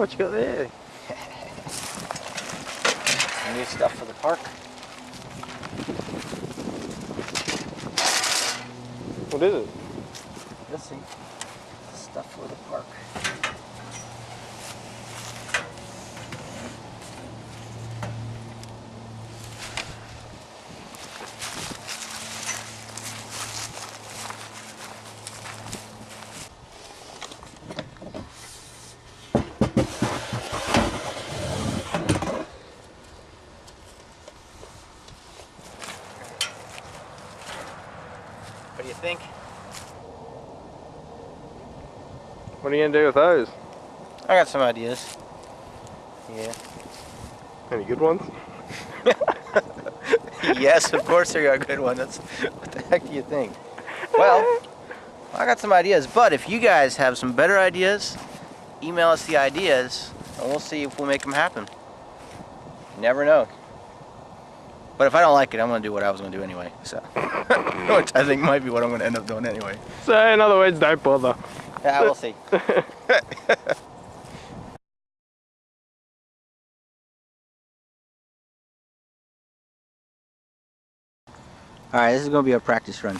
what you got there? New stuff for the park. What is it? You'll see. Stuff for the park. What do you think? What are you gonna do with those? I got some ideas. Yeah. Any good ones? Yes, of course they got a good one. That's what the heck do you think? Well, I got some ideas, but if you guys have some better ideas, email us the ideas, and we'll see if we'll make them happen. You never know. But if I don't like it, I'm gonna do what I was gonna do anyway. So, which I think might be what I'm gonna end up doing anyway. So in other words, don't bother. Yeah, we'll see. All right, this is gonna be a practice run.